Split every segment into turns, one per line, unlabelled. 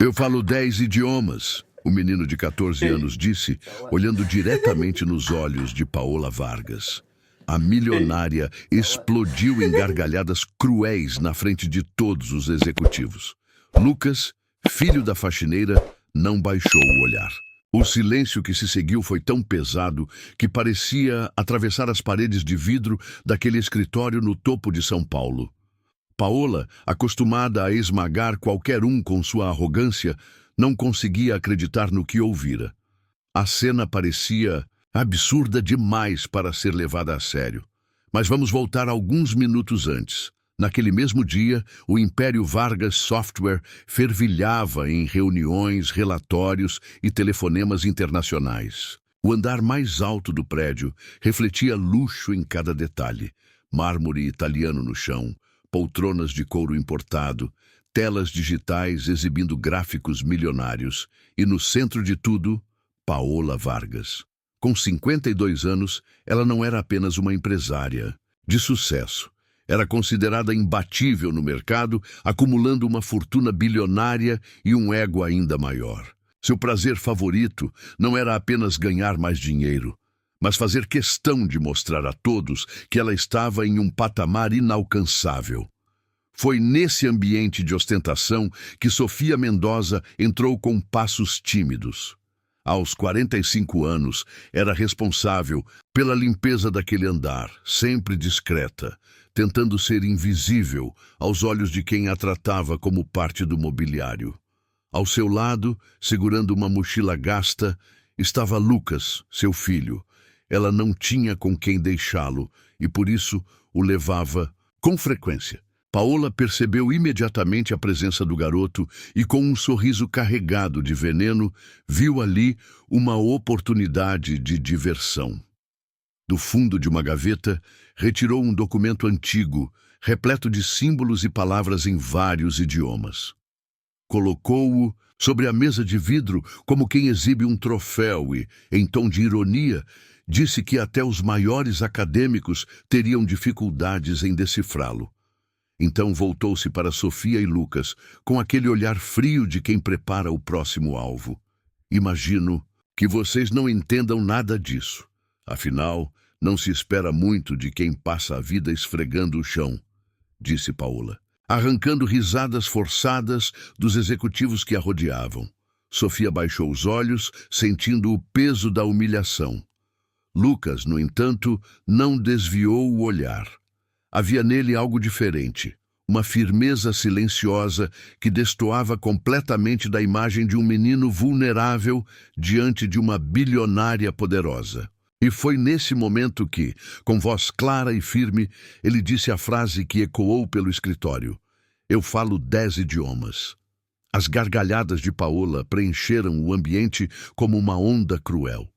Eu falo 10 idiomas, o menino de 14 anos disse, olhando diretamente nos olhos de Paola Vargas. A milionária explodiu em gargalhadas cruéis na frente de todos os executivos. Lucas, filho da faxineira, não baixou o olhar. O silêncio que se seguiu foi tão pesado que parecia atravessar as paredes de vidro daquele escritório no topo de São Paulo. Paola, acostumada a esmagar qualquer um com sua arrogância, não conseguia acreditar no que ouvira. A cena parecia absurda demais para ser levada a sério. Mas vamos voltar alguns minutos antes. Naquele mesmo dia, o Império Vargas Software fervilhava em reuniões, relatórios e telefonemas internacionais. O andar mais alto do prédio refletia luxo em cada detalhe. Mármore italiano no chão, poltronas de couro importado, telas digitais exibindo gráficos milionários e, no centro de tudo, Paola Vargas. Com 52 anos, ela não era apenas uma empresária de sucesso. Era considerada imbatível no mercado, acumulando uma fortuna bilionária e um ego ainda maior. Seu prazer favorito não era apenas ganhar mais dinheiro, mas fazer questão de mostrar a todos que ela estava em um patamar inalcançável. Foi nesse ambiente de ostentação que Sofia Mendoza entrou com passos tímidos. Aos 45 anos, era responsável pela limpeza daquele andar, sempre discreta, tentando ser invisível aos olhos de quem a tratava como parte do mobiliário. Ao seu lado, segurando uma mochila gasta, estava Lucas, seu filho. Ela não tinha com quem deixá-lo e, por isso, o levava com frequência. Paola percebeu imediatamente a presença do garoto e, com um sorriso carregado de veneno, viu ali uma oportunidade de diversão. Do fundo de uma gaveta, retirou um documento antigo, repleto de símbolos e palavras em vários idiomas. Colocou-o sobre a mesa de vidro como quem exibe um troféu e, em tom de ironia, disse que até os maiores acadêmicos teriam dificuldades em decifrá-lo. Então voltou-se para Sofia e Lucas, com aquele olhar frio de quem prepara o próximo alvo. Imagino que vocês não entendam nada disso. Afinal, não se espera muito de quem passa a vida esfregando o chão, disse Paola, arrancando risadas forçadas dos executivos que a rodeavam. Sofia baixou os olhos, sentindo o peso da humilhação. Lucas, no entanto, não desviou o olhar. Havia nele algo diferente, uma firmeza silenciosa que destoava completamente da imagem de um menino vulnerável diante de uma bilionária poderosa. E foi nesse momento que, com voz clara e firme, ele disse a frase que ecoou pelo escritório. Eu falo 10 idiomas. As gargalhadas de Paola preencheram o ambiente como uma onda cruel.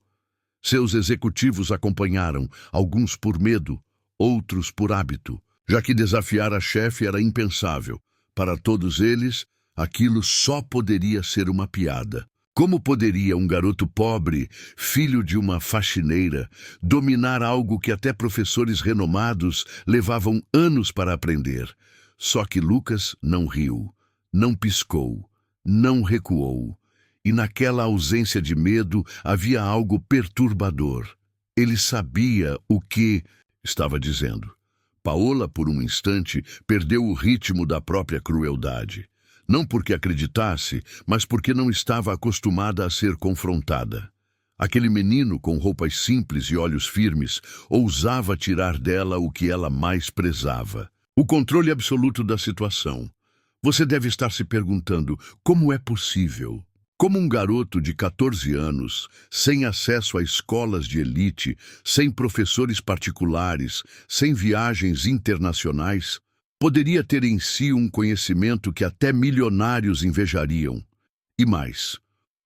Seus executivos acompanharam, alguns por medo, outros por hábito, já que desafiar a chefe era impensável. Para todos eles, aquilo só poderia ser uma piada. Como poderia um garoto pobre, filho de uma faxineira, dominar algo que até professores renomados levavam anos para aprender? Só que Lucas não riu, não piscou, não recuou. E naquela ausência de medo havia algo perturbador. Ele sabia o que estava dizendo. Paola, por um instante, perdeu o ritmo da própria crueldade. Não porque acreditasse, mas porque não estava acostumada a ser confrontada. Aquele menino, com roupas simples e olhos firmes, ousava tirar dela o que ela mais prezava: o controle absoluto da situação. Você deve estar se perguntando, como é possível? Como um garoto de 14 anos, sem acesso a escolas de elite, sem professores particulares, sem viagens internacionais, poderia ter em si um conhecimento que até milionários invejariam? E mais,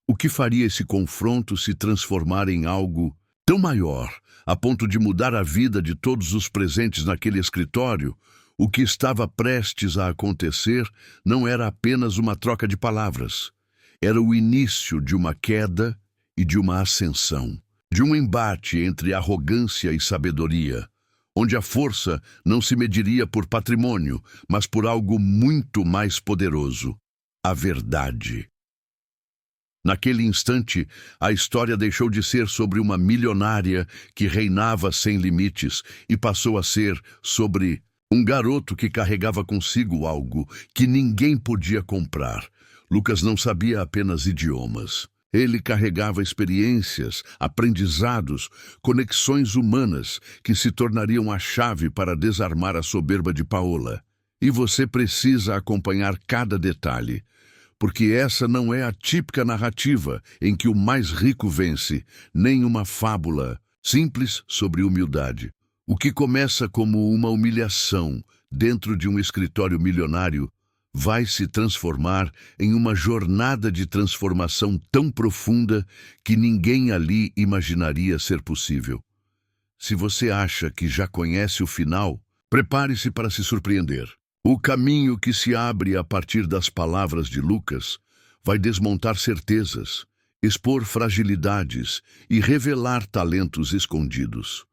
o que faria esse confronto se transformar em algo tão maior, a ponto de mudar a vida de todos os presentes naquele escritório? O que estava prestes a acontecer não era apenas uma troca de palavras. Era o início de uma queda e de uma ascensão, de um embate entre arrogância e sabedoria, onde a força não se mediria por patrimônio, mas por algo muito mais poderoso: a verdade. Naquele instante, a história deixou de ser sobre uma milionária que reinava sem limites e passou a ser sobre um garoto que carregava consigo algo que ninguém podia comprar. Lucas não sabia apenas idiomas. Ele carregava experiências, aprendizados, conexões humanas que se tornariam a chave para desarmar a soberba de Paola. E você precisa acompanhar cada detalhe, porque essa não é a típica narrativa em que o mais rico vence, nem uma fábula simples sobre humildade. O que começa como uma humilhação dentro de um escritório milionário vai se transformar em uma jornada de transformação tão profunda que ninguém ali imaginaria ser possível. Se você acha que já conhece o final, prepare-se para se surpreender. O caminho que se abre a partir das palavras de Lucas vai desmontar certezas, expor fragilidades e revelar talentos escondidos.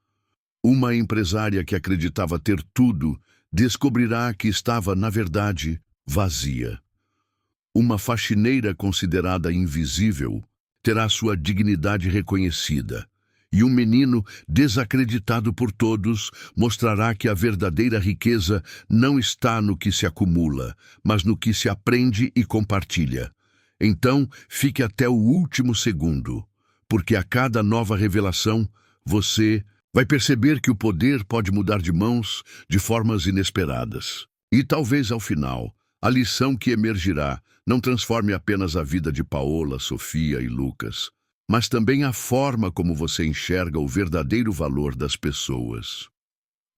Uma empresária que acreditava ter tudo descobrirá que estava, na verdade, vazia. Uma faxineira considerada invisível terá sua dignidade reconhecida. E um menino desacreditado por todos mostrará que a verdadeira riqueza não está no que se acumula, mas no que se aprende e compartilha. Então, fique até o último segundo, porque a cada nova revelação, você vai perceber que o poder pode mudar de mãos de formas inesperadas. E talvez ao final, a lição que emergirá não transforme apenas a vida de Paola, Sofia e Lucas, mas também a forma como você enxerga o verdadeiro valor das pessoas.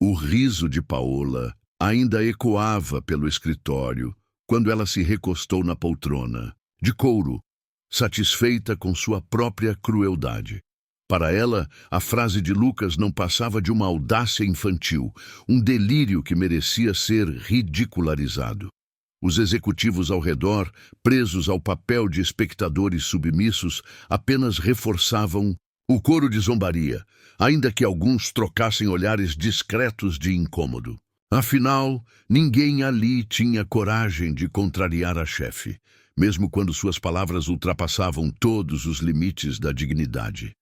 O riso de Paola ainda ecoava pelo escritório quando ela se recostou na poltrona, de couro, satisfeita com sua própria crueldade. Para ela, a frase de Lucas não passava de uma audácia infantil, um delírio que merecia ser ridicularizado. Os executivos ao redor, presos ao papel de espectadores submissos, apenas reforçavam o coro de zombaria, ainda que alguns trocassem olhares discretos de incômodo. Afinal, ninguém ali tinha coragem de contrariar a chefe, mesmo quando suas palavras ultrapassavam todos os limites da dignidade.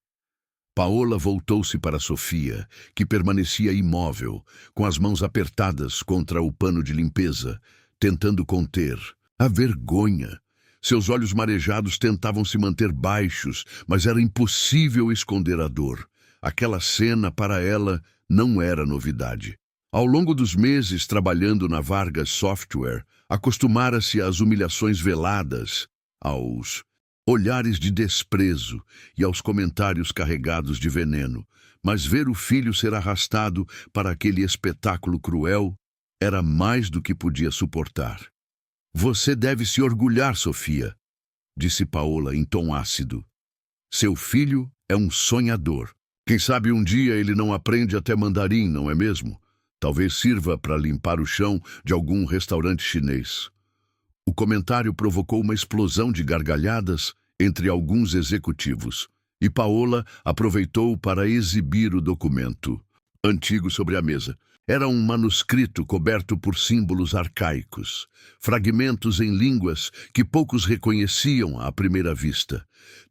Paola voltou-se para Sofia, que permanecia imóvel, com as mãos apertadas contra o pano de limpeza, tentando conter a vergonha. Seus olhos marejados tentavam se manter baixos, mas era impossível esconder a dor. Aquela cena, para ela, não era novidade. Ao longo dos meses trabalhando na Vargas Software, acostumara-se às humilhações veladas, aos olhares de desprezo e aos comentários carregados de veneno. Mas ver o filho ser arrastado para aquele espetáculo cruel era mais do que podia suportar. Você deve se orgulhar, Sofia, disse Paola em tom ácido. Seu filho é um sonhador. Quem sabe um dia ele não aprende até mandarim, não é mesmo? Talvez sirva para limpar o chão de algum restaurante chinês. O comentário provocou uma explosão de gargalhadas entre alguns executivos, e Paola aproveitou para exibir o documento antigo sobre a mesa. Era um manuscrito coberto por símbolos arcaicos, fragmentos em línguas que poucos reconheciam à primeira vista,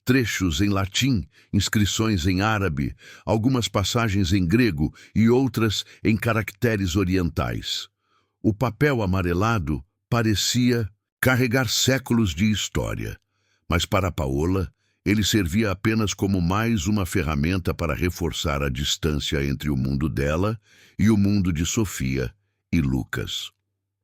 trechos em latim, inscrições em árabe, algumas passagens em grego e outras em caracteres orientais. O papel amarelado parecia carregar séculos de história, mas para Paola, ele servia apenas como mais uma ferramenta para reforçar a distância entre o mundo dela e o mundo de Sofia e Lucas.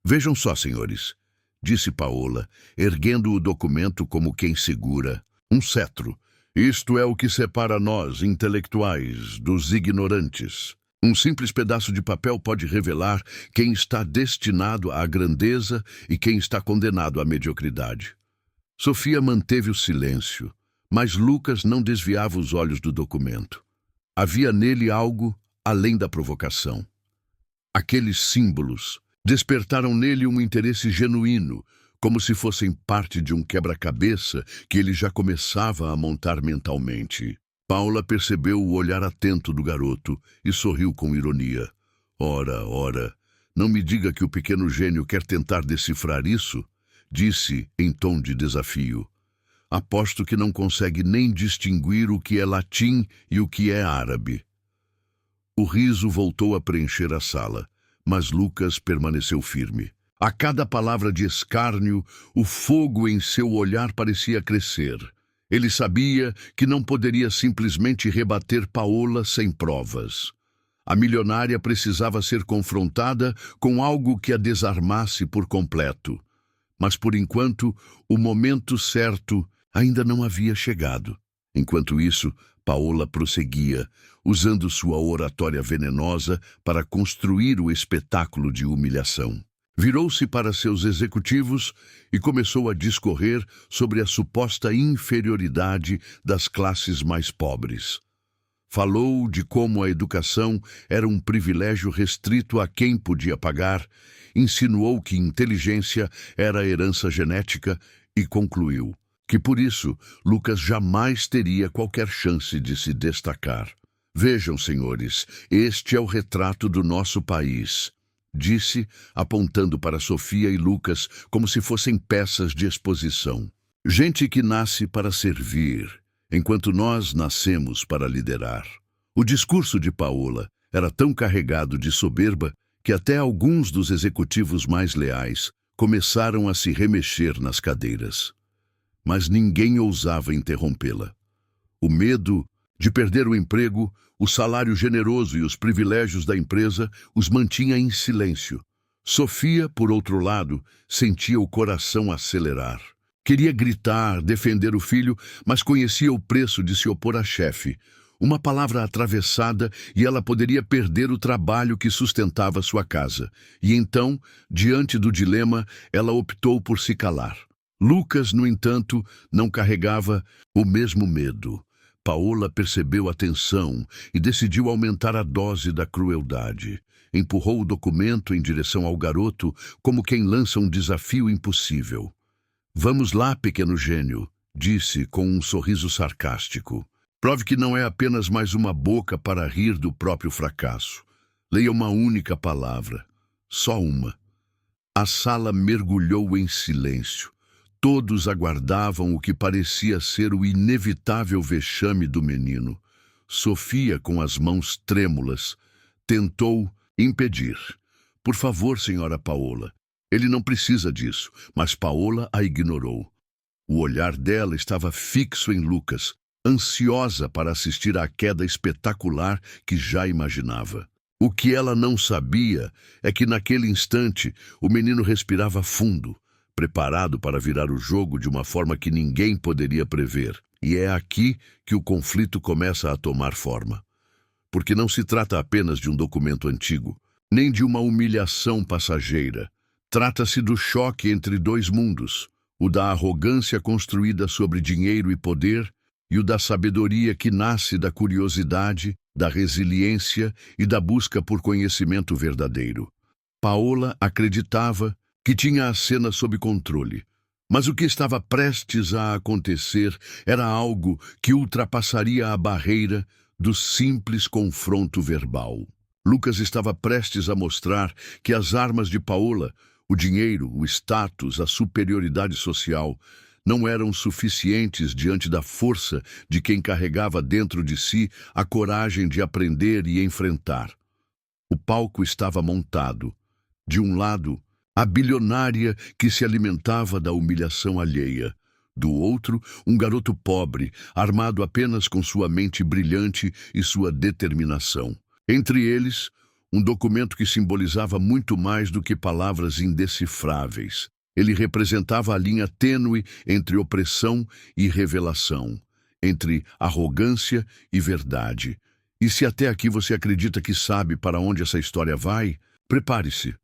Vejam só, senhores, disse Paola, erguendo o documento como quem segura um cetro. Isto é o que separa nós, intelectuais, dos ignorantes. Um simples pedaço de papel pode revelar quem está destinado à grandeza e quem está condenado à mediocridade. Sofia manteve o silêncio, mas Lucas não desviava os olhos do documento. Havia nele algo além da provocação. Aqueles símbolos despertaram nele um interesse genuíno, como se fossem parte de um quebra-cabeça que ele já começava a montar mentalmente. Paula percebeu o olhar atento do garoto e sorriu com ironia. Ora, não me diga que o pequeno gênio quer tentar decifrar isso, disse em tom de desafio. Aposto que não consegue nem distinguir o que é latim e o que é árabe. O riso voltou a preencher a sala, mas Lucas permaneceu firme. A cada palavra de escárnio, o fogo em seu olhar parecia crescer. Ele sabia que não poderia simplesmente rebater Paola sem provas. A milionária precisava ser confrontada com algo que a desarmasse por completo. Mas, por enquanto, o momento certo ainda não havia chegado. Enquanto isso, Paola prosseguia, usando sua oratória venenosa para construir o espetáculo de humilhação. Virou-se para seus executivos e começou a discorrer sobre a suposta inferioridade das classes mais pobres. Falou de como a educação era um privilégio restrito a quem podia pagar, insinuou que inteligência era herança genética e concluiu que, por isso, Lucas jamais teria qualquer chance de se destacar. Vejam, senhores, este é o retrato do nosso país, disse, apontando para Sofia e Lucas como se fossem peças de exposição. Gente que nasce para servir, enquanto nós nascemos para liderar. O discurso de Paola era tão carregado de soberba que até alguns dos executivos mais leais começaram a se remexer nas cadeiras. Mas ninguém ousava interrompê-la. O medo de perder o emprego, o salário generoso e os privilégios da empresa os mantinha em silêncio. Sofia, por outro lado, sentia o coração acelerar. Queria gritar, defender o filho, mas conhecia o preço de se opor à chefe. Uma palavra atravessada e ela poderia perder o trabalho que sustentava sua casa. E então, diante do dilema, ela optou por se calar. Lucas, no entanto, não carregava o mesmo medo. Paola percebeu a tensão e decidiu aumentar a dose da crueldade. Empurrou o documento em direção ao garoto como quem lança um desafio impossível. "Vamos lá, pequeno gênio", disse com um sorriso sarcástico. "Prove que não é apenas mais uma boca para rir do próprio fracasso. Leia uma única palavra. Só uma." A sala mergulhou em silêncio. Todos aguardavam o que parecia ser o inevitável vexame do menino. Sofia, com as mãos trêmulas, tentou impedir. "Por favor, senhora Paola, ele não precisa disso." Mas Paola a ignorou. O olhar dela estava fixo em Lucas, ansiosa para assistir à queda espetacular que já imaginava. O que ela não sabia é que naquele instante o menino respirava fundo, preparado para virar o jogo de uma forma que ninguém poderia prever. E é aqui que o conflito começa a tomar forma. Porque não se trata apenas de um documento antigo, nem de uma humilhação passageira. Trata-se do choque entre dois mundos, o da arrogância construída sobre dinheiro e poder e o da sabedoria que nasce da curiosidade, da resiliência e da busca por conhecimento verdadeiro. Paola acreditava que tinha a cena sob controle, mas o que estava prestes a acontecer era algo que ultrapassaria a barreira do simples confronto verbal. Lucas estava prestes a mostrar que as armas de Paola, o dinheiro, o status, a superioridade social, não eram suficientes diante da força de quem carregava dentro de si a coragem de aprender e enfrentar. O palco estava montado. De um lado, a bilionária que se alimentava da humilhação alheia. Do outro, um garoto pobre, armado apenas com sua mente brilhante e sua determinação. Entre eles, um documento que simbolizava muito mais do que palavras indecifráveis. Ele representava a linha tênue entre opressão e revelação, entre arrogância e verdade. E se até aqui você acredita que sabe para onde essa história vai, prepare-se.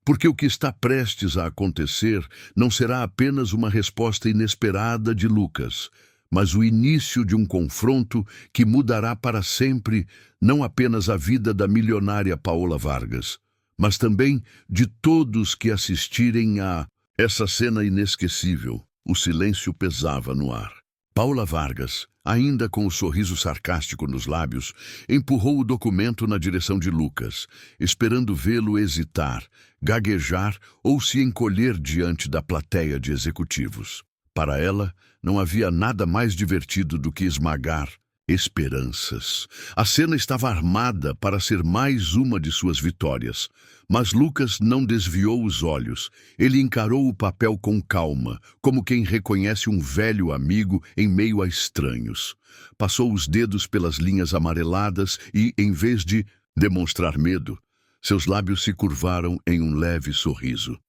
Porque o que está prestes a acontecer não será apenas uma resposta inesperada de Lucas, mas o início de um confronto que mudará para sempre não apenas a vida da milionária Paola Vargas, mas também de todos que assistirem a essa cena inesquecível. O silêncio pesava no ar. Paola Vargas, ainda com o sorriso sarcástico nos lábios, empurrou o documento na direção de Lucas, esperando vê-lo hesitar, gaguejar ou se encolher diante da plateia de executivos. Para ela, não havia nada mais divertido do que esmagar esperanças. A cena estava armada para ser mais uma de suas vitórias. Mas Lucas não desviou os olhos. Ele encarou o papel com calma, como quem reconhece um velho amigo em meio a estranhos. Passou os dedos pelas linhas amareladas e, em vez de demonstrar medo, seus lábios se curvaram em um leve sorriso.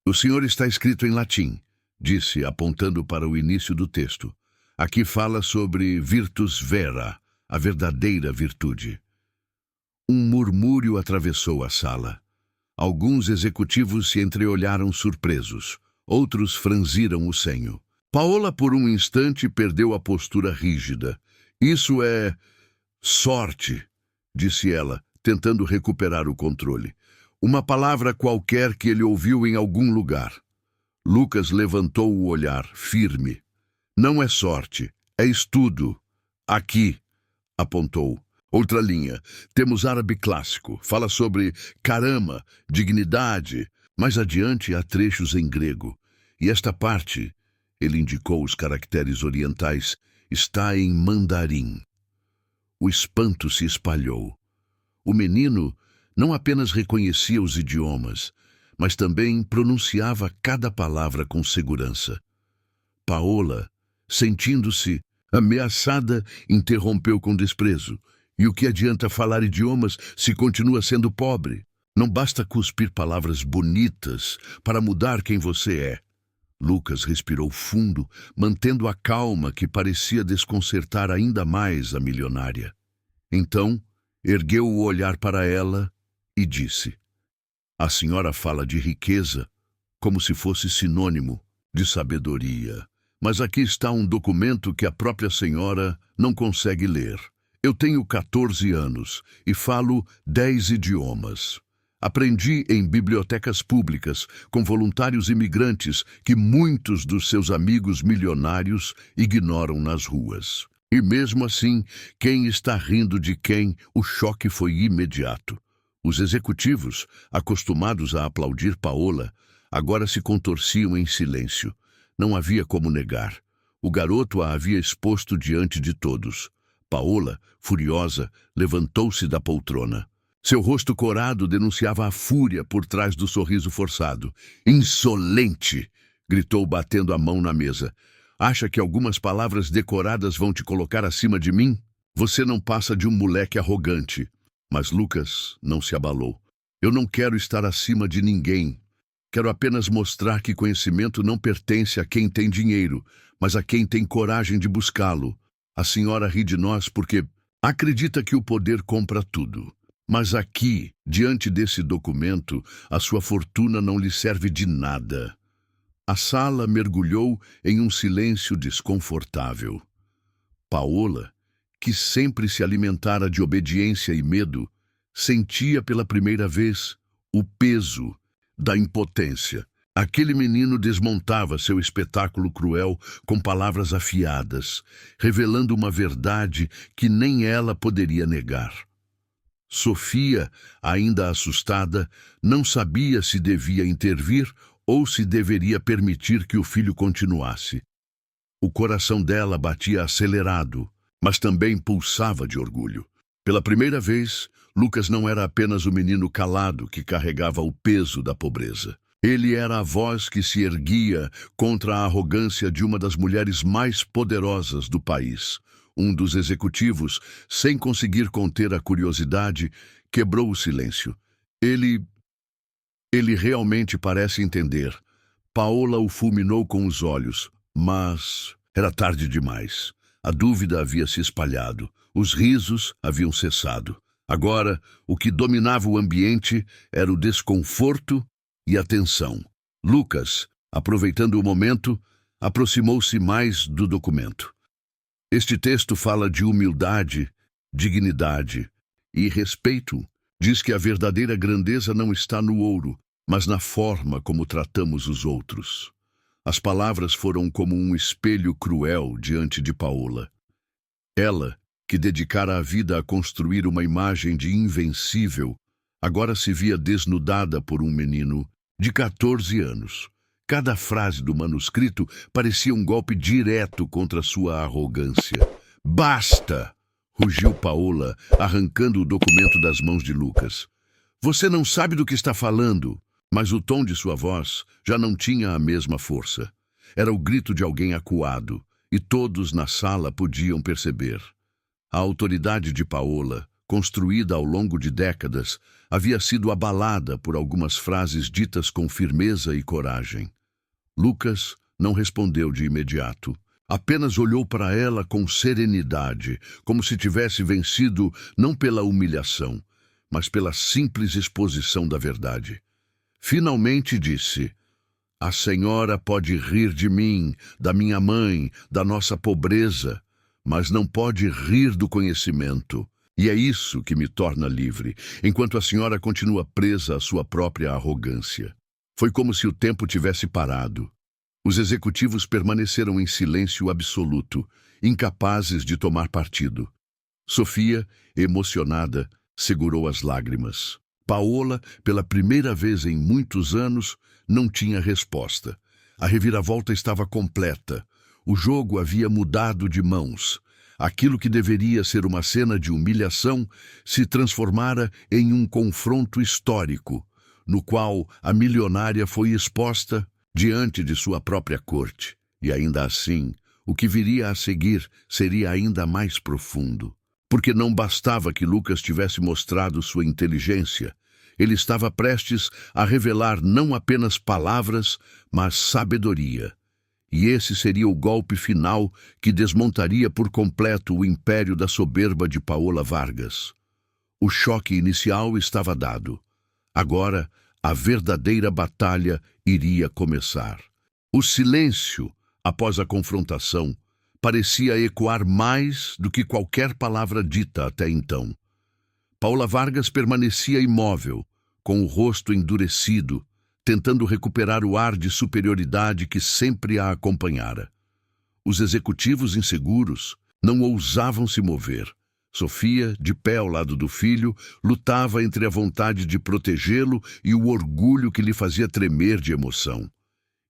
"O senhor está escrito em latim", disse, apontando para o início do texto. "Aqui fala sobre virtus vera, a verdadeira virtude." Um murmúrio atravessou a sala. Alguns executivos se entreolharam surpresos. Outros franziram o senho. Paola, por um instante, perdeu a postura rígida. "Isso é sorte", disse ela, tentando recuperar o controle. Uma palavra qualquer que ele ouviu em algum lugar. Lucas levantou o olhar, firme. "Não é sorte, é estudo. Aqui", apontou. Outra linha. "Temos árabe clássico. Fala sobre carama, dignidade. Mais adiante há trechos em grego. E esta parte", ele indicou os caracteres orientais, "está em mandarim." O espanto se espalhou. O menino não apenas reconhecia os idiomas, mas também pronunciava cada palavra com segurança. Paola, sentindo-se ameaçada, interrompeu com desprezo. "E o que adianta falar idiomas se continua sendo pobre? Não basta cuspir palavras bonitas para mudar quem você é." Lucas respirou fundo, mantendo a calma que parecia desconcertar ainda mais a milionária. Então, ergueu o olhar para ela e disse: "A senhora fala de riqueza como se fosse sinônimo de sabedoria. Mas aqui está um documento que a própria senhora não consegue ler. Eu tenho 14 anos e falo 10 idiomas. Aprendi em bibliotecas públicas com voluntários imigrantes que muitos dos seus amigos milionários ignoram nas ruas. E mesmo assim, quem está rindo de quem, o choque foi imediato. Os executivos, acostumados a aplaudir Paola, agora se contorciam em silêncio. Não havia como negar. O garoto a havia exposto diante de todos. Paola, furiosa, levantou-se da poltrona. Seu rosto corado denunciava a fúria por trás do sorriso forçado. "Insolente!" gritou, batendo a mão na mesa. "Acha que algumas palavras decoradas vão te colocar acima de mim? Você não passa de um moleque arrogante." Mas Lucas não se abalou. "Eu não quero estar acima de ninguém. Quero apenas mostrar que conhecimento não pertence a quem tem dinheiro, mas a quem tem coragem de buscá-lo. A senhora ri de nós porque acredita que o poder compra tudo. Mas aqui, diante desse documento, a sua fortuna não lhe serve de nada." A sala mergulhou em um silêncio desconfortável. Paola, que sempre se alimentara de obediência e medo, sentia pela primeira vez o peso da impotência. Aquele menino desmontava seu espetáculo cruel com palavras afiadas, revelando uma verdade que nem ela poderia negar. Sofia, ainda assustada, não sabia se devia intervir ou se deveria permitir que o filho continuasse. O coração dela batia acelerado, mas também pulsava de orgulho. Pela primeira vez, Lucas não era apenas o menino calado que carregava o peso da pobreza. Ele era a voz que se erguia contra a arrogância de uma das mulheres mais poderosas do país. Um dos executivos, sem conseguir conter a curiosidade, quebrou o silêncio. Ele realmente parece entender." Paola o fulminou com os olhos, mas era tarde demais. A dúvida havia se espalhado. Os risos haviam cessado. Agora, o que dominava o ambiente era o desconforto e a tensão. Lucas, aproveitando o momento, aproximou-se mais do documento. "Este texto fala de humildade, dignidade e respeito. Diz que a verdadeira grandeza não está no ouro, mas na forma como tratamos os outros." As palavras foram como um espelho cruel diante de Paola. Ela, que dedicara a vida a construir uma imagem de invencível, agora se via desnudada por um menino de 14 anos, Cada frase do manuscrito parecia um golpe direto contra sua arrogância. Basta! Rugiu Paola, arrancando o documento das mãos de Lucas. Você não sabe do que está falando, mas o tom de sua voz já não tinha a mesma força. Era o grito de alguém acuado, e todos na sala podiam perceber. A autoridade de Paola, construída ao longo de décadas, havia sido abalada por algumas frases ditas com firmeza e coragem. Lucas não respondeu de imediato. Apenas olhou para ela com serenidade, como se tivesse vencido não pela humilhação, mas pela simples exposição da verdade. Finalmente disse: a senhora pode rir de mim, da minha mãe, da nossa pobreza, mas não pode rir do conhecimento. E é isso que me torna livre, enquanto a senhora continua presa à sua própria arrogância. Foi como se o tempo tivesse parado. Os executivos permaneceram em silêncio absoluto, incapazes de tomar partido. Sofia, emocionada, segurou as lágrimas. Paola, pela primeira vez em muitos anos, não tinha resposta. A reviravolta estava completa. O jogo havia mudado de mãos. Aquilo que deveria ser uma cena de humilhação se transformara em um confronto histórico, no qual a milionária foi exposta diante de sua própria corte. E ainda assim, o que viria a seguir seria ainda mais profundo. Porque não bastava que Lucas tivesse mostrado sua inteligência, ele estava prestes a revelar não apenas palavras, mas sabedoria. E esse seria o golpe final que desmontaria por completo o império da soberba de Paola Vargas. O choque inicial estava dado. Agora, a verdadeira batalha iria começar. O silêncio, após a confrontação, parecia ecoar mais do que qualquer palavra dita até então. Paola Vargas permanecia imóvel, com o rosto endurecido, tentando recuperar o ar de superioridade que sempre a acompanhara. Os executivos inseguros não ousavam se mover. Sofia, de pé ao lado do filho, lutava entre a vontade de protegê-lo e o orgulho que lhe fazia tremer de emoção.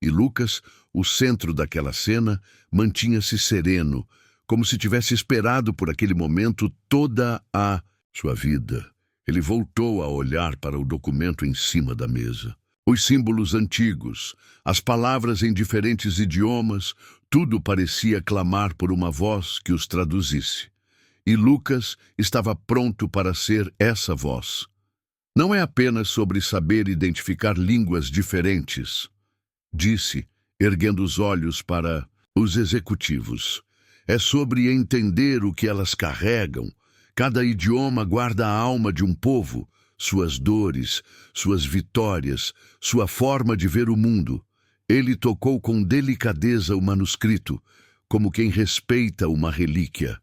E Lucas, o centro daquela cena, mantinha-se sereno, como se tivesse esperado por aquele momento toda a sua vida. Ele voltou a olhar para o documento em cima da mesa. Os símbolos antigos, as palavras em diferentes idiomas, tudo parecia clamar por uma voz que os traduzisse. E Lucas estava pronto para ser essa voz. Não é apenas sobre saber identificar línguas diferentes, disse, erguendo os olhos para os executivos. É sobre entender o que elas carregam. Cada idioma guarda a alma de um povo, suas dores, suas vitórias, sua forma de ver o mundo. Ele tocou com delicadeza o manuscrito, como quem respeita uma relíquia.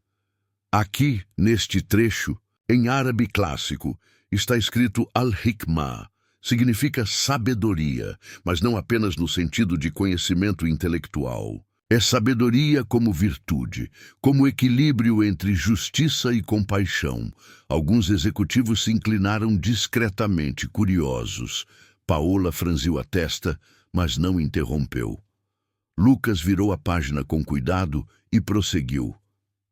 Aqui, neste trecho, em árabe clássico, está escrito Al-Hikmah. Significa sabedoria, mas não apenas no sentido de conhecimento intelectual. É sabedoria como virtude, como equilíbrio entre justiça e compaixão. Alguns executivos se inclinaram discretamente, curiosos. Paola franziu a testa, mas não interrompeu. Lucas virou a página com cuidado e prosseguiu.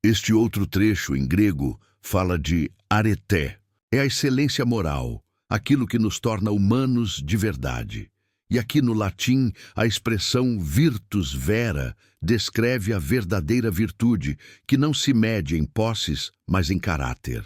Este outro trecho, em grego, fala de areté. É a excelência moral, aquilo que nos torna humanos de verdade. E aqui no latim, a expressão virtus vera descreve a verdadeira virtude, que não se mede em posses, mas em caráter.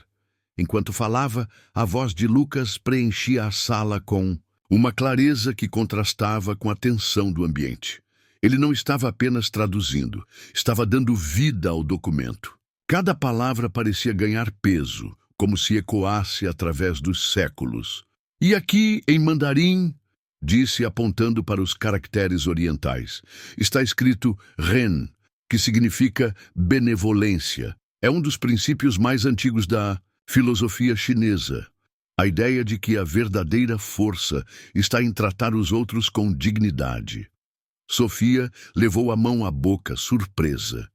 Enquanto falava, a voz de Lucas preenchia a sala com uma clareza que contrastava com a tensão do ambiente. Ele não estava apenas traduzindo, estava dando vida ao documento. Cada palavra parecia ganhar peso, como se ecoasse através dos séculos. E aqui, em mandarim, disse apontando para os caracteres orientais, está escrito Ren, que significa benevolência. É um dos princípios mais antigos da filosofia chinesa. A ideia de que a verdadeira força está em tratar os outros com dignidade. Sofia levou a mão à boca, surpresa.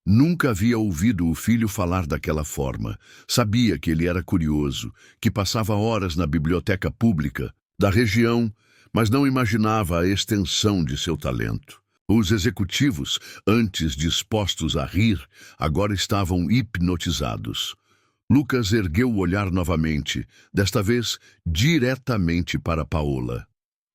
Nunca havia ouvido o filho falar daquela forma. Sabia que ele era curioso, que passava horas na biblioteca pública da região, mas não imaginava a extensão de seu talento. Os executivos, antes dispostos a rir, agora estavam hipnotizados. Lucas ergueu o olhar novamente, desta vez diretamente para Paola.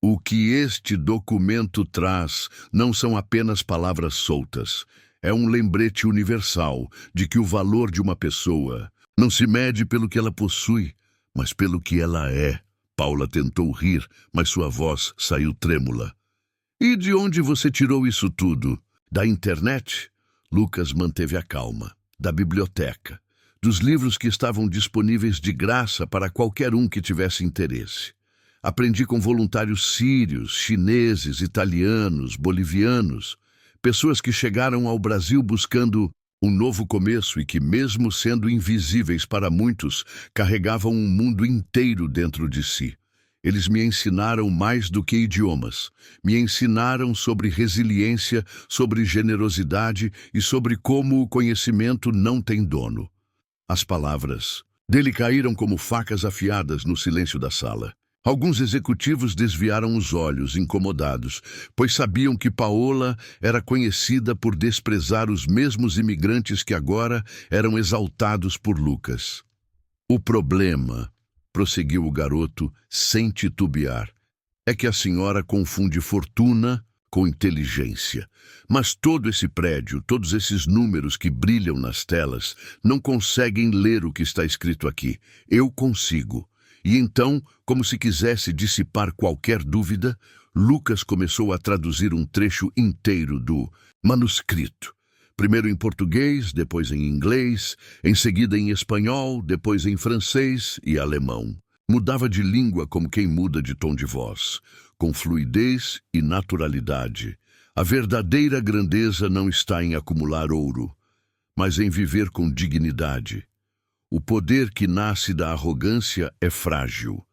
O que este documento traz não são apenas palavras soltas. É um lembrete universal de que o valor de uma pessoa não se mede pelo que ela possui, mas pelo que ela é. Paula tentou rir, mas sua voz saiu trêmula. E de onde você tirou isso tudo? Da internet? Lucas manteve a calma. Da biblioteca. Dos livros que estavam disponíveis de graça para qualquer um que tivesse interesse. Aprendi com voluntários sírios, chineses, italianos, bolivianos, pessoas que chegaram ao Brasil buscando um novo começo e que, mesmo sendo invisíveis para muitos, carregavam um mundo inteiro dentro de si. Eles me ensinaram mais do que idiomas. Me ensinaram sobre resiliência, sobre generosidade e sobre como o conhecimento não tem dono. As palavras dele caíram como facas afiadas no silêncio da sala. Alguns executivos desviaram os olhos, incomodados, pois sabiam que Paola era conhecida por desprezar os mesmos imigrantes que agora eram exaltados por Lucas. O problema, prosseguiu o garoto, sem titubear, é que a senhora confunde fortuna com inteligência. Mas todo esse prédio, todos esses números que brilham nas telas, não conseguem ler o que está escrito aqui. Eu consigo. E então, como se quisesse dissipar qualquer dúvida, Lucas começou a traduzir um trecho inteiro do manuscrito. Primeiro em português, depois em inglês, em seguida em espanhol, depois em francês e alemão. Mudava de língua como quem muda de tom de voz, com fluidez e naturalidade. A verdadeira grandeza não está em acumular ouro, mas em viver com dignidade. O poder que nasce da arrogância é frágil,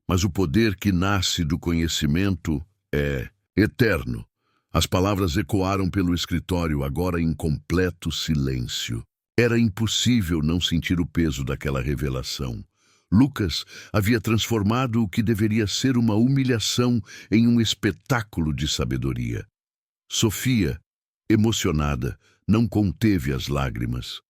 mas o poder que nasce do conhecimento é eterno. As palavras ecoaram pelo escritório, agora em completo silêncio. Era impossível não sentir o peso daquela revelação. Lucas havia transformado o que deveria ser uma humilhação em um espetáculo de sabedoria. Sofia, emocionada, não conteve as lágrimas.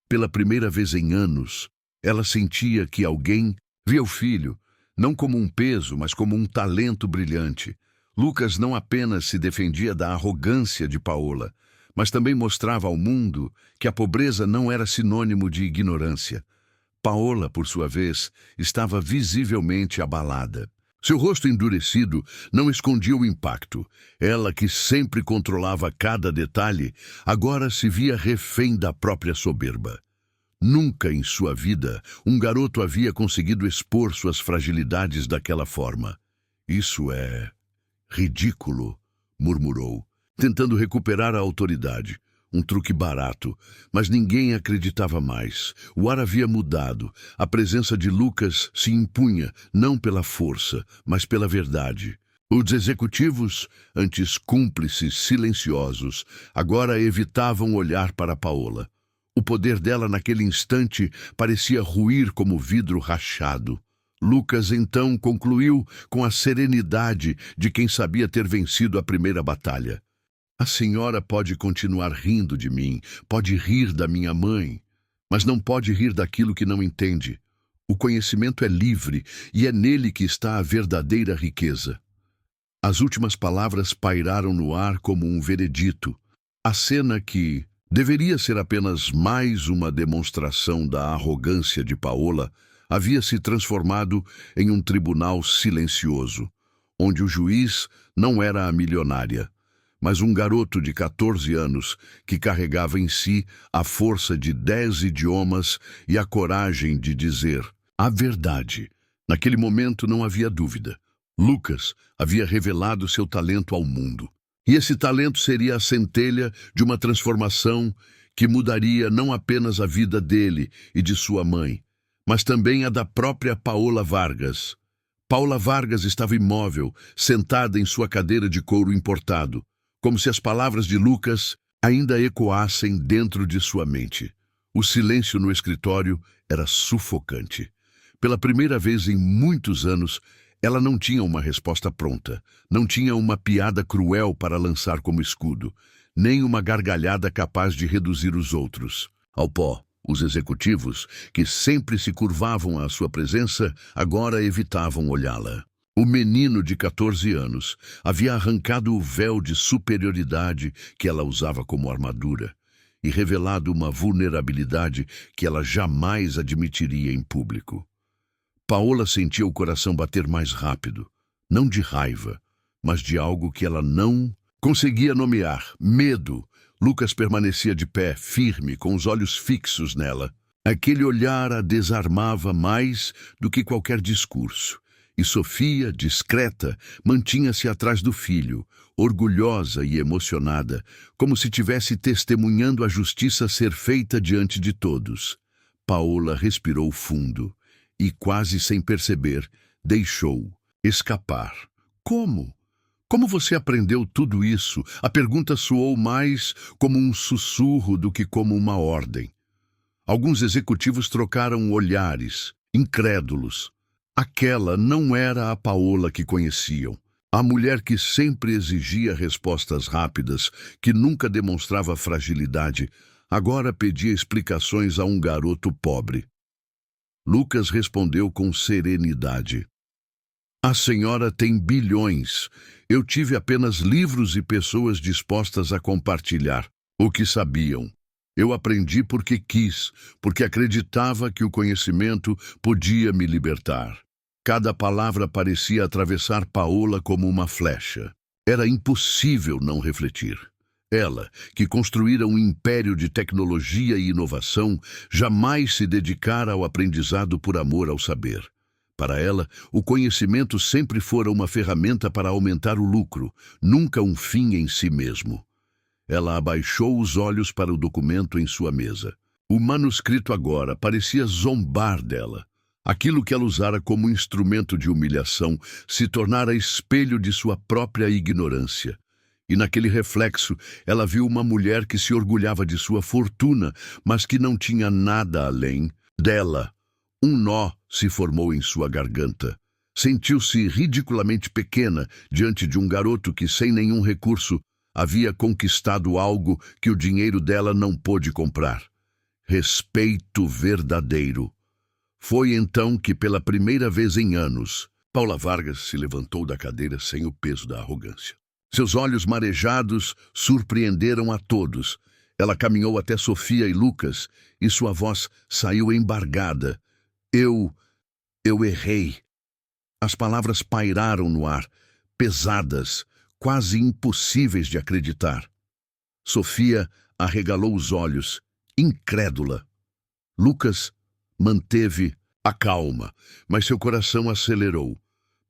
Pela primeira vez em anos, ela sentia que alguém via o filho, não como um peso, mas como um talento brilhante. Lucas não apenas se defendia da arrogância de Paola, mas também mostrava ao mundo que a pobreza não era sinônimo de ignorância. Paola, por sua vez, estava visivelmente abalada. Seu rosto endurecido não escondia o impacto. Ela, que sempre controlava cada detalhe, agora se via refém da própria soberba. Nunca em sua vida um garoto havia conseguido expor suas fragilidades daquela forma. Isso é ridículo, murmurou, tentando recuperar a autoridade. Um truque barato, mas ninguém acreditava mais. O ar havia mudado. A presença de Lucas se impunha, não pela força, mas pela verdade. Os executivos, antes cúmplices silenciosos, agora evitavam olhar para Paola. O poder dela naquele instante parecia ruir como vidro rachado. Lucas então concluiu com a serenidade de quem sabia ter vencido a primeira batalha. A senhora pode continuar rindo de mim, pode rir da minha mãe, mas não pode rir daquilo que não entende. O conhecimento é livre e é nele que está a verdadeira riqueza. As últimas palavras pairaram no ar como um veredito. A cena que deveria ser apenas mais uma demonstração da arrogância de Paola havia se transformado em um tribunal silencioso, onde o juiz não era a milionária, mas um garoto de 14 anos que carregava em si a força de 10 idiomas e a coragem de dizer a verdade. Naquele momento não havia dúvida. Lucas havia revelado seu talento ao mundo. E esse talento seria a centelha de uma transformação que mudaria não apenas a vida dele e de sua mãe, mas também a da própria Paola Vargas. Paola Vargas estava imóvel, sentada em sua cadeira de couro importado, como se as palavras de Lucas ainda ecoassem dentro de sua mente. O silêncio no escritório era sufocante. Pela primeira vez em muitos anos, Ela não tinha uma resposta pronta, não tinha uma piada cruel para lançar como escudo, nem uma gargalhada capaz de reduzir os outros. Ao pó, os executivos, que sempre se curvavam à sua presença, agora evitavam olhá-la. O menino de 14 anos havia arrancado o véu de superioridade que ela usava como armadura e revelado uma vulnerabilidade que ela jamais admitiria em público. Paola sentia o coração bater mais rápido, não de raiva, mas de algo que ela não conseguia nomear: medo. Lucas permanecia de pé, firme, com os olhos fixos nela. Aquele olhar a desarmava mais do que qualquer discurso. E Sofia, discreta, mantinha-se atrás do filho, orgulhosa e emocionada, como se tivesse testemunhando a justiça ser feita diante de todos. Paola respirou fundo e, quase sem perceber, deixou escapar. Como? Como você aprendeu tudo isso? A pergunta soou mais como um sussurro do que como uma ordem. Alguns executivos trocaram olhares, incrédulos. Aquela não era a Paola que conheciam. A mulher que sempre exigia respostas rápidas, que nunca demonstrava fragilidade, agora pedia explicações a um garoto pobre. Lucas respondeu com serenidade: "A senhora tem bilhões. Eu tive apenas livros e pessoas dispostas a compartilhar o que sabiam. Eu aprendi porque quis, porque acreditava que o conhecimento podia me libertar." Cada palavra parecia atravessar Paola como uma flecha. Era impossível não refletir. Ela, que construíra um império de tecnologia e inovação, jamais se dedicara ao aprendizado por amor ao saber. Para ela, o conhecimento sempre fora uma ferramenta para aumentar o lucro, nunca um fim em si mesmo. Ela abaixou os olhos para o documento em sua mesa. O manuscrito agora parecia zombar dela. Aquilo que ela usara como instrumento de humilhação se tornara espelho de sua própria ignorância. E naquele reflexo, ela viu uma mulher que se orgulhava de sua fortuna, mas que não tinha nada além dela. Um nó se formou em sua garganta. Sentiu-se ridiculamente pequena diante de um garoto que, sem nenhum recurso, havia conquistado algo que o dinheiro dela não pôde comprar: respeito verdadeiro. Foi então que, pela primeira vez em anos, Paula Vargas se levantou da cadeira sem o peso da arrogância. Seus olhos marejados surpreenderam a todos. Ela caminhou até Sofia e Lucas e sua voz saiu embargada. Eu errei." As palavras pairaram no ar, pesadas, quase impossíveis de acreditar. Sofia arregalou os olhos, incrédula. Lucas manteve a calma, mas seu coração acelerou.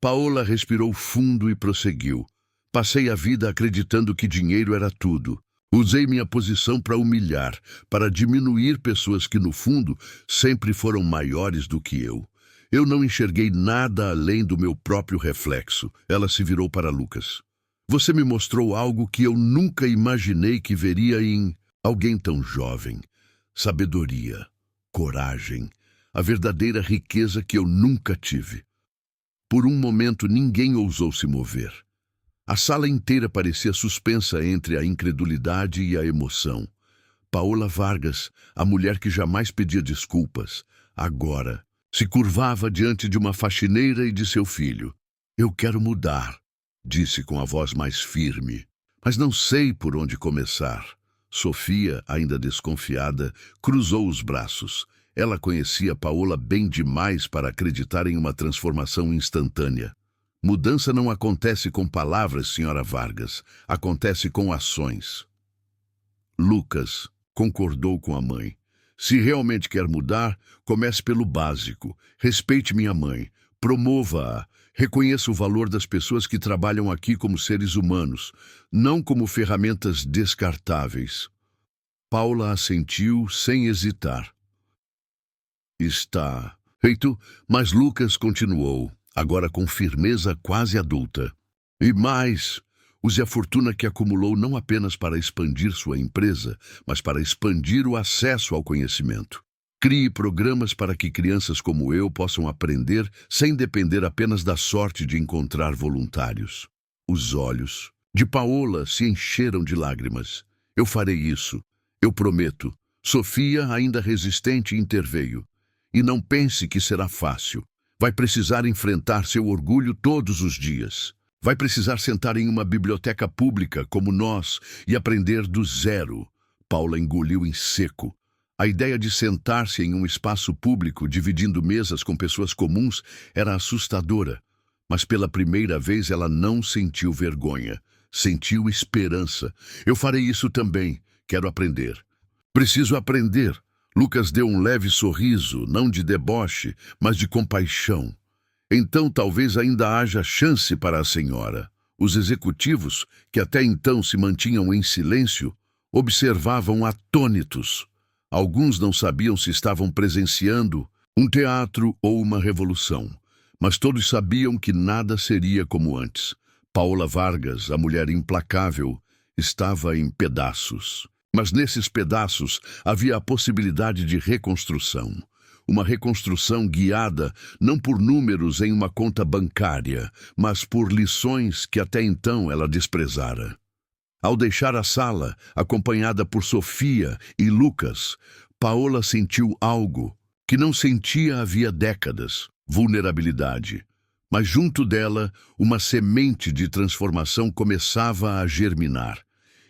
Paola respirou fundo e prosseguiu: "Passei a vida acreditando que dinheiro era tudo. Usei minha posição para humilhar, para diminuir pessoas que, no fundo, sempre foram maiores do que eu. Eu não enxerguei nada além do meu próprio reflexo." Ela se virou para Lucas. "Você me mostrou algo que eu nunca imaginei que veria em alguém tão jovem. Sabedoria, coragem, a verdadeira riqueza que eu nunca tive." Por um momento ninguém ousou se mover. A sala inteira parecia suspensa entre a incredulidade e a emoção. Paola Vargas, a mulher que jamais pedia desculpas, agora se curvava diante de uma faxineira e de seu filho. "Eu quero mudar", disse com a voz mais firme, "mas não sei por onde começar." Sofia, ainda desconfiada, cruzou os braços. Ela conhecia Paola bem demais para acreditar em uma transformação instantânea. "Mudança não acontece com palavras, senhora Vargas. Acontece com ações." Lucas concordou com a mãe. "Se realmente quer mudar, comece pelo básico. Respeite minha mãe. Promova-a. Reconheça o valor das pessoas que trabalham aqui como seres humanos, não como ferramentas descartáveis." Paula assentiu sem hesitar. "Está feito", mas Lucas continuou, agora com firmeza quase adulta. "E mais, use a fortuna que acumulou não apenas para expandir sua empresa, mas para expandir o acesso ao conhecimento. Crie programas para que crianças como eu possam aprender sem depender apenas da sorte de encontrar voluntários. Os olhos de Paola se encheram de lágrimas. Eu farei isso. Eu prometo. Sofia, ainda resistente, interveio. E não pense que será fácil. Vai precisar enfrentar seu orgulho todos os dias. Vai precisar sentar em uma biblioteca pública como nós e aprender do zero. Paula engoliu em seco. A ideia de sentar-se em um espaço público, dividindo mesas com pessoas comuns, era assustadora. Mas pela primeira vez ela não sentiu vergonha. Sentiu esperança. Eu farei isso também. Quero aprender. Preciso aprender. Lucas deu um leve sorriso, não de deboche, mas de compaixão. Então talvez ainda haja chance para a senhora. Os executivos, que até então se mantinham em silêncio, observavam atônitos. Alguns não sabiam se estavam presenciando um teatro ou uma revolução, mas todos sabiam que nada seria como antes. Paola Vargas, a mulher implacável, estava em pedaços. Mas nesses pedaços havia a possibilidade de reconstrução. Uma reconstrução guiada não por números em uma conta bancária, mas por lições que até então ela desprezara. Ao deixar a sala, acompanhada por Sofia e Lucas, Paola sentiu algo que não sentia havia décadas: vulnerabilidade. Mas junto dela, uma semente de transformação começava a germinar.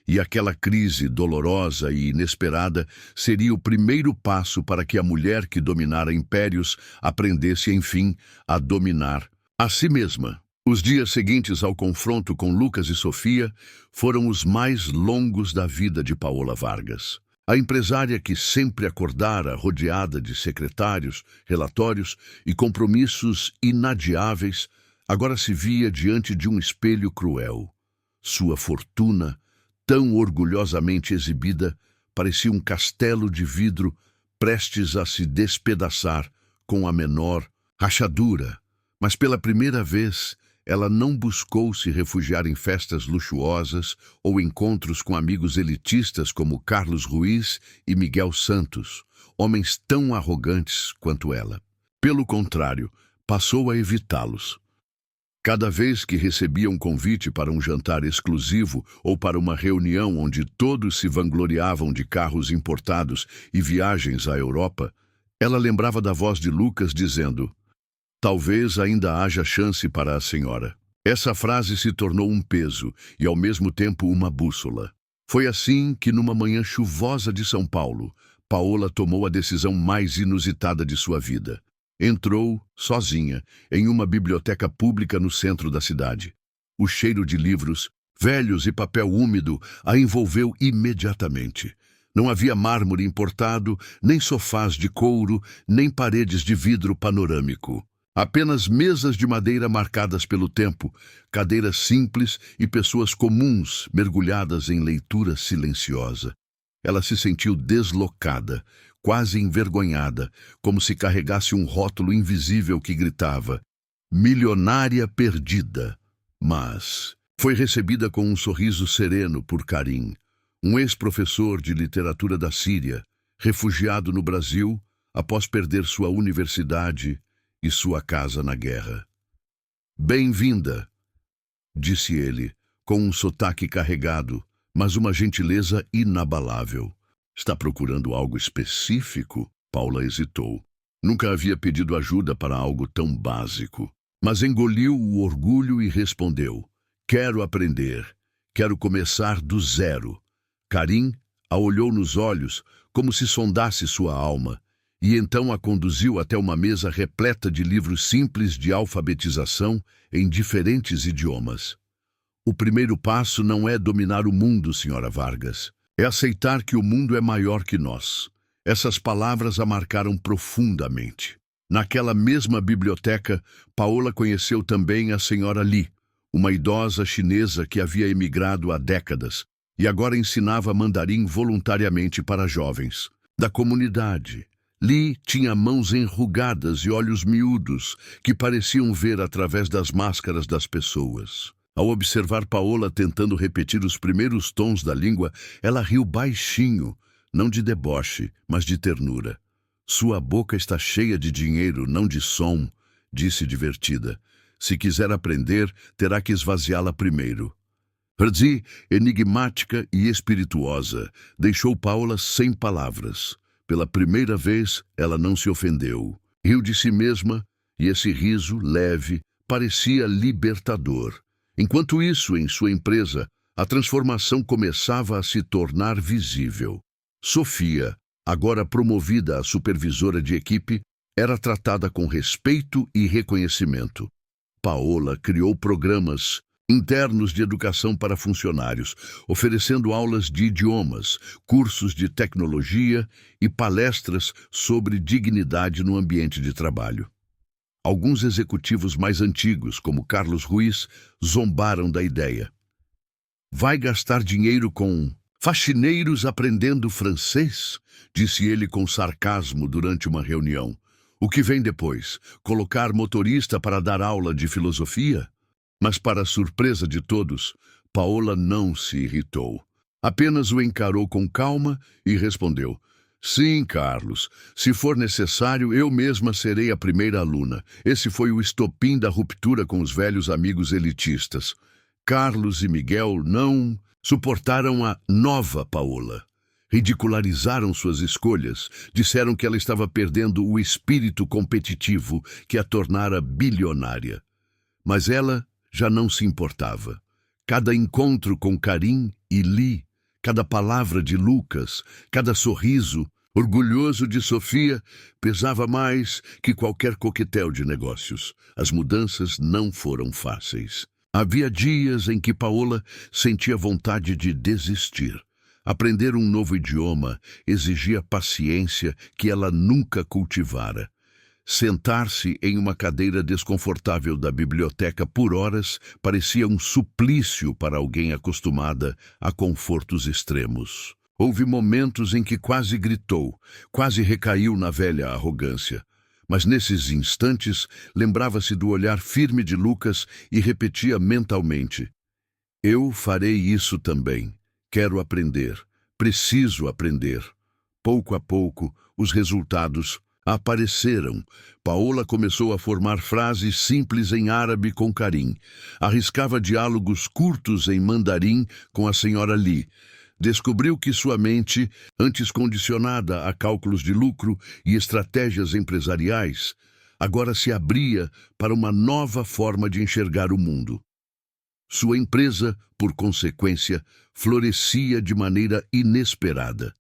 E aquela crise dolorosa e inesperada seria o primeiro passo para que a mulher que dominara impérios aprendesse, enfim, a dominar a si mesma. Os dias seguintes ao confronto com Lucas e Sofia foram os mais longos da vida de Paola Vargas. A empresária que sempre acordara rodeada de secretários, relatórios e compromissos inadiáveis, agora se via diante de um espelho cruel. Sua fortuna, tão orgulhosamente exibida, parecia um castelo de vidro prestes a se despedaçar com a menor rachadura. Mas pela primeira vez, ela não buscou se refugiar em festas luxuosas ou encontros com amigos elitistas como Carlos Ruiz e Miguel Santos, homens tão arrogantes quanto ela. Pelo contrário, passou a evitá-los. Cada vez que recebia um convite para um jantar exclusivo ou para uma reunião onde todos se vangloriavam de carros importados e viagens à Europa, ela lembrava da voz de Lucas dizendo: "Talvez ainda haja chance para a senhora." Essa frase se tornou um peso e, ao mesmo tempo, uma bússola. Foi assim que, numa manhã chuvosa de São Paulo, Paola tomou a decisão mais inusitada de sua vida. Entrou, sozinha, em uma biblioteca pública no centro da cidade. O cheiro de livros, velhos e papel úmido, a envolveu imediatamente. Não havia mármore importado, nem sofás de couro, nem paredes de vidro panorâmico. Apenas mesas de madeira marcadas pelo tempo, cadeiras simples e pessoas comuns mergulhadas em leitura silenciosa. Ela se sentiu deslocada, quase envergonhada, como se carregasse um rótulo invisível que gritava: "Milionária perdida." Mas foi recebida com um sorriso sereno por Karim, um ex-professor de literatura da Síria, refugiado no Brasil após perder sua universidade e sua casa na guerra. "Bem-vinda", disse ele, com um sotaque carregado, mas uma gentileza inabalável. "Está procurando algo específico?" Paula hesitou. Nunca havia pedido ajuda para algo tão básico. Mas engoliu o orgulho e respondeu: "Quero aprender. Quero começar do zero." Karim a olhou nos olhos, como se sondasse sua alma, e então a conduziu até uma mesa repleta de livros simples de alfabetização em diferentes idiomas. "O primeiro passo não é dominar o mundo, senhora Vargas. É aceitar que o mundo é maior que nós." Essas palavras a marcaram profundamente. Naquela mesma biblioteca, Paola conheceu também a senhora Li, uma idosa chinesa que havia emigrado há décadas e agora ensinava mandarim voluntariamente para jovens da comunidade. Li tinha mãos enrugadas e olhos miúdos que pareciam ver através das máscaras das pessoas. Ao observar Paola tentando repetir os primeiros tons da língua, ela riu baixinho, não de deboche, mas de ternura. Sua boca está cheia de dinheiro, não de som, disse divertida. Se quiser aprender, terá que esvaziá-la primeiro. Hrdi, enigmática e espirituosa, deixou Paula sem palavras. Pela primeira vez, ela não se ofendeu. Riu de si mesma, e esse riso, leve, parecia libertador. Enquanto isso, em sua empresa, a transformação começava a se tornar visível. Sofia, agora promovida a supervisora de equipe, era tratada com respeito e reconhecimento. Paola criou programas internos de educação para funcionários, oferecendo aulas de idiomas, cursos de tecnologia e palestras sobre dignidade no ambiente de trabalho. Alguns executivos mais antigos, como Carlos Ruiz, zombaram da ideia. Vai gastar dinheiro com faxineiros aprendendo francês? Disse ele com sarcasmo durante uma reunião. O que vem depois? Colocar motorista para dar aula de filosofia? Mas, para a surpresa de todos, Paola não se irritou. Apenas o encarou com calma e respondeu: Sim, Carlos, se for necessário, eu mesma serei a primeira aluna. Esse foi o estopim da ruptura com os velhos amigos elitistas. Carlos e Miguel não suportaram a nova Paola. Ridicularizaram suas escolhas, disseram que ela estava perdendo o espírito competitivo que a tornara bilionária. Mas ela já não se importava. Cada encontro com Karim e Li, cada palavra de Lucas, cada sorriso orgulhoso de Sofia, pesava mais que qualquer coquetel de negócios. As mudanças não foram fáceis. Havia dias em que Paola sentia vontade de desistir. Aprender um novo idioma exigia paciência que ela nunca cultivara. Sentar-se em uma cadeira desconfortável da biblioteca por horas parecia um suplício para alguém acostumada a confortos extremos. Houve momentos em que quase gritou, quase recaiu na velha arrogância. Mas nesses instantes lembrava-se do olhar firme de Lucas e repetia mentalmente: Eu farei isso também. Quero aprender. Preciso aprender. Pouco a pouco, os resultados apareceram. Paola começou a formar frases simples em árabe com Karim. Arriscava diálogos curtos em mandarim com a senhora Li. Descobriu que sua mente, antes condicionada a cálculos de lucro e estratégias empresariais, agora se abria para uma nova forma de enxergar o mundo. Sua empresa, por consequência, florescia de maneira inesperada.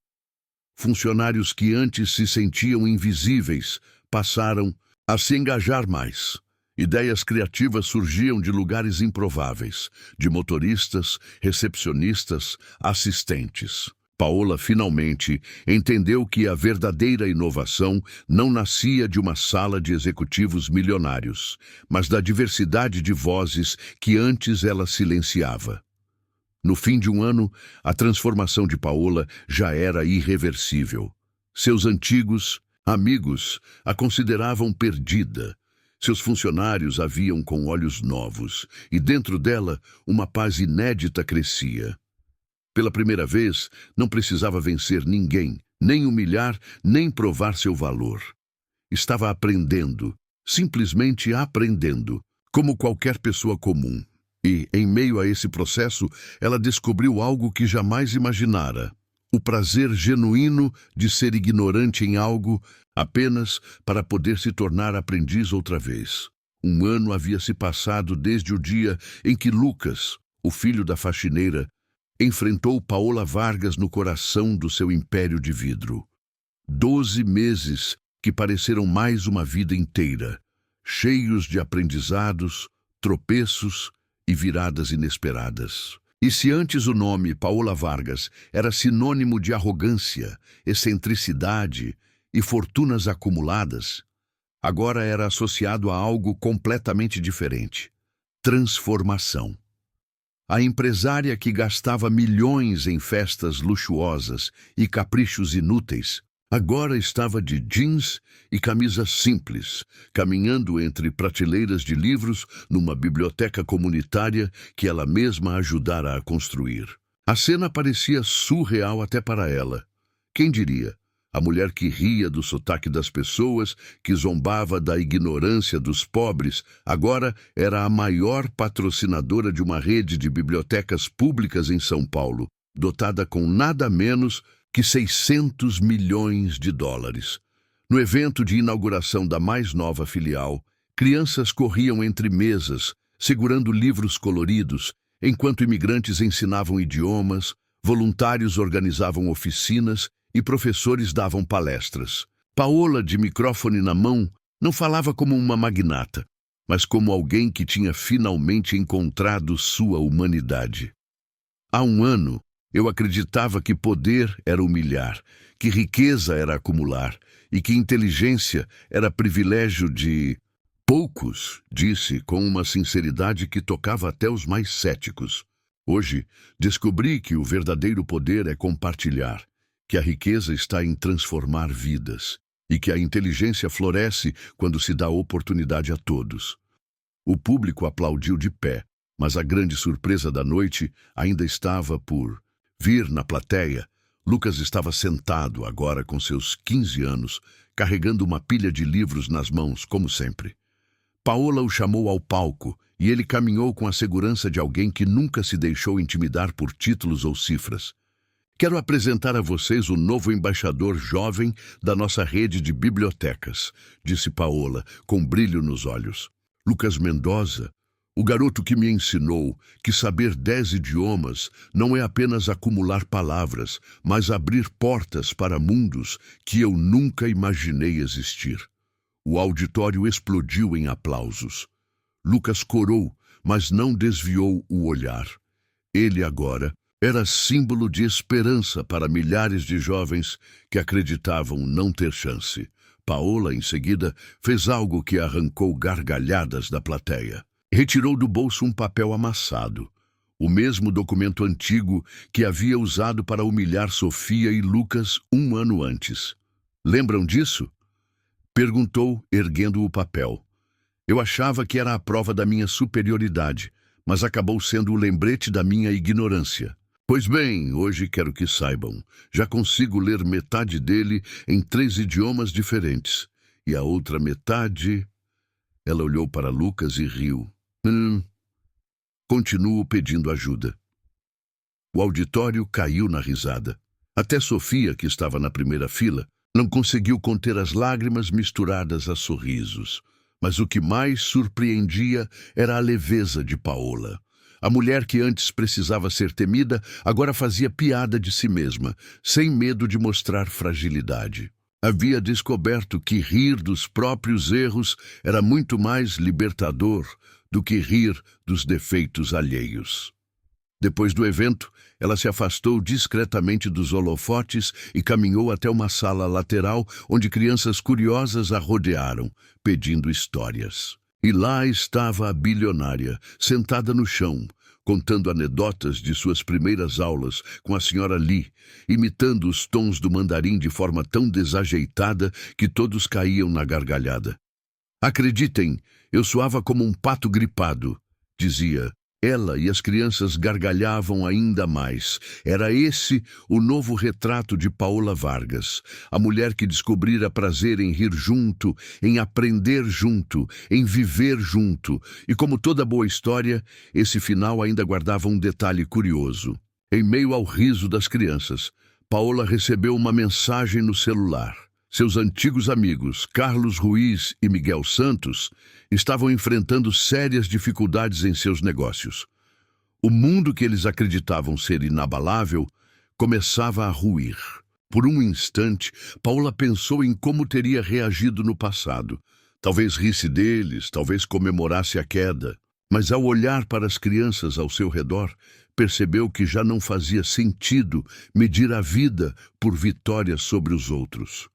Funcionários que antes se sentiam invisíveis passaram a se engajar mais. Ideias criativas surgiam de lugares improváveis, de motoristas, recepcionistas, assistentes. Paola finalmente entendeu que a verdadeira inovação não nascia de uma sala de executivos milionários, mas da diversidade de vozes que antes ela silenciava. No fim de um ano, a transformação de Paola já era irreversível. Seus antigos amigos a consideravam perdida. Seus funcionários a viam com olhos novos, e dentro dela uma paz inédita crescia. Pela primeira vez, não precisava vencer ninguém, nem humilhar, nem provar seu valor. Estava aprendendo, simplesmente aprendendo, como qualquer pessoa comum. E, em meio a esse processo, ela descobriu algo que jamais imaginara: o prazer genuíno de ser ignorante em algo apenas para poder se tornar aprendiz outra vez. Um ano havia se passado desde o dia em que Lucas, o filho da faxineira, enfrentou Paola Vargas no coração do seu império de vidro. 12 meses que pareceram mais uma vida inteira, cheios de aprendizados, tropeços e viradas inesperadas. E se antes o nome Paola Vargas era sinônimo de arrogância, excentricidade e fortunas acumuladas, agora era associado a algo completamente diferente: transformação. A empresária que gastava milhões em festas luxuosas e caprichos inúteis, agora estava de jeans e camisa simples, caminhando entre prateleiras de livros numa biblioteca comunitária que ela mesma ajudara a construir. A cena parecia surreal até para ela. Quem diria? A mulher que ria do sotaque das pessoas, que zombava da ignorância dos pobres, agora era a maior patrocinadora de uma rede de bibliotecas públicas em São Paulo, dotada com nada menos que 600 milhões de dólares. No evento de inauguração da mais nova filial, crianças corriam entre mesas, segurando livros coloridos, enquanto imigrantes ensinavam idiomas, voluntários organizavam oficinas e professores davam palestras. Paola, de microfone na mão, não falava como uma magnata, mas como alguém que tinha finalmente encontrado sua humanidade. Há um ano, eu acreditava que poder era humilhar, que riqueza era acumular e que inteligência era privilégio de poucos, disse com uma sinceridade que tocava até os mais céticos. Hoje, descobri que o verdadeiro poder é compartilhar, que a riqueza está em transformar vidas e que a inteligência floresce quando se dá oportunidade a todos. O público aplaudiu de pé, mas a grande surpresa da noite ainda estava por vir na plateia. Lucas estava sentado, agora com seus 15 anos, carregando uma pilha de livros nas mãos, como sempre. Paola o chamou ao palco e ele caminhou com a segurança de alguém que nunca se deixou intimidar por títulos ou cifras. Quero apresentar a vocês o novo embaixador jovem da nossa rede de bibliotecas, disse Paola, com brilho nos olhos. Lucas Mendoza, o garoto que me ensinou que saber 10 idiomas não é apenas acumular palavras, mas abrir portas para mundos que eu nunca imaginei existir. O auditório explodiu em aplausos. Lucas corou, mas não desviou o olhar. Ele agora era símbolo de esperança para milhares de jovens que acreditavam não ter chance. Paola, em seguida, fez algo que arrancou gargalhadas da plateia. Retirou do bolso um papel amassado, o mesmo documento antigo que havia usado para humilhar Sofia e Lucas um ano antes. Lembram disso? Perguntou, erguendo o papel. Eu achava que era a prova da minha superioridade, mas acabou sendo o lembrete da minha ignorância. Pois bem, hoje quero que saibam, já consigo ler metade dele em 3 idiomas diferentes. E a outra metade... Ela olhou para Lucas e riu. Continuo pedindo ajuda. O auditório caiu na risada. Até Sofia, que estava na primeira fila, não conseguiu conter as lágrimas misturadas a sorrisos. Mas o que mais surpreendia era a leveza de Paola. A mulher que antes precisava ser temida, agora fazia piada de si mesma, sem medo de mostrar fragilidade. Havia descoberto que rir dos próprios erros era muito mais libertador do que rir dos defeitos alheios. Depois do evento, ela se afastou discretamente dos holofotes e caminhou até uma sala lateral onde crianças curiosas a rodearam, pedindo histórias. E lá estava a bilionária, sentada no chão, contando anedotas de suas primeiras aulas com a senhora Lee, imitando os tons do mandarim de forma tão desajeitada que todos caíam na gargalhada. Acreditem, eu soava como um pato gripado, dizia. Ela e as crianças gargalhavam ainda mais. Era esse o novo retrato de Paola Vargas, a mulher que descobrira prazer em rir junto, em aprender junto, em viver junto. E como toda boa história, esse final ainda guardava um detalhe curioso. Em meio ao riso das crianças, Paola recebeu uma mensagem no celular. Seus antigos amigos, Carlos Ruiz e Miguel Santos, estavam enfrentando sérias dificuldades em seus negócios. O mundo que eles acreditavam ser inabalável começava a ruir. Por um instante, Paola pensou em como teria reagido no passado. Talvez risse deles, talvez comemorasse a queda. Mas ao olhar para as crianças ao seu redor, percebeu que já não fazia sentido medir a vida por vitórias sobre os outros.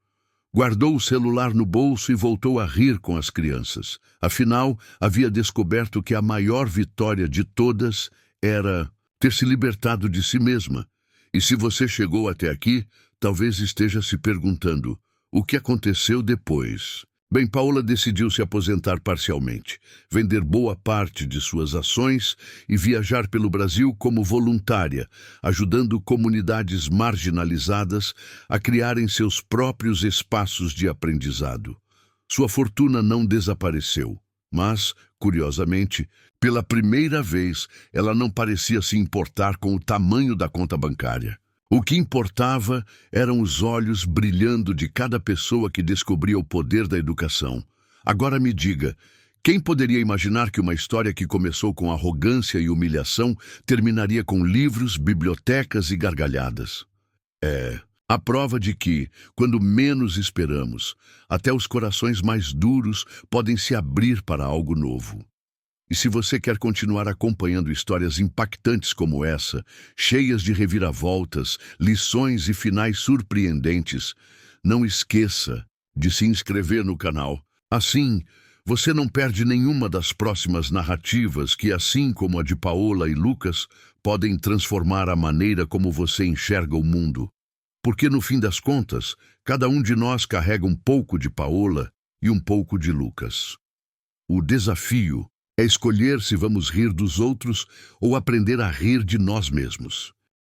Guardou o celular no bolso e voltou a rir com as crianças. Afinal, havia descoberto que a maior vitória de todas era ter se libertado de si mesma. E se você chegou até aqui, talvez esteja se perguntando, o que aconteceu depois? Bem, Paola decidiu se aposentar parcialmente, vender boa parte de suas ações e viajar pelo Brasil como voluntária, ajudando comunidades marginalizadas a criarem seus próprios espaços de aprendizado. Sua fortuna não desapareceu, mas, curiosamente, pela primeira vez, ela não parecia se importar com o tamanho da conta bancária. O que importava eram os olhos brilhando de cada pessoa que descobria o poder da educação. Agora me diga, quem poderia imaginar que uma história que começou com arrogância e humilhação terminaria com livros, bibliotecas e gargalhadas? É a prova de que, quando menos esperamos, até os corações mais duros podem se abrir para algo novo. E se você quer continuar acompanhando histórias impactantes como essa, cheias de reviravoltas, lições e finais surpreendentes, não esqueça de se inscrever no canal. Assim, você não perde nenhuma das próximas narrativas que, assim como a de Paola e Lucas, podem transformar a maneira como você enxerga o mundo. Porque, no fim das contas, cada um de nós carrega um pouco de Paola e um pouco de Lucas. O desafio é escolher se vamos rir dos outros ou aprender a rir de nós mesmos.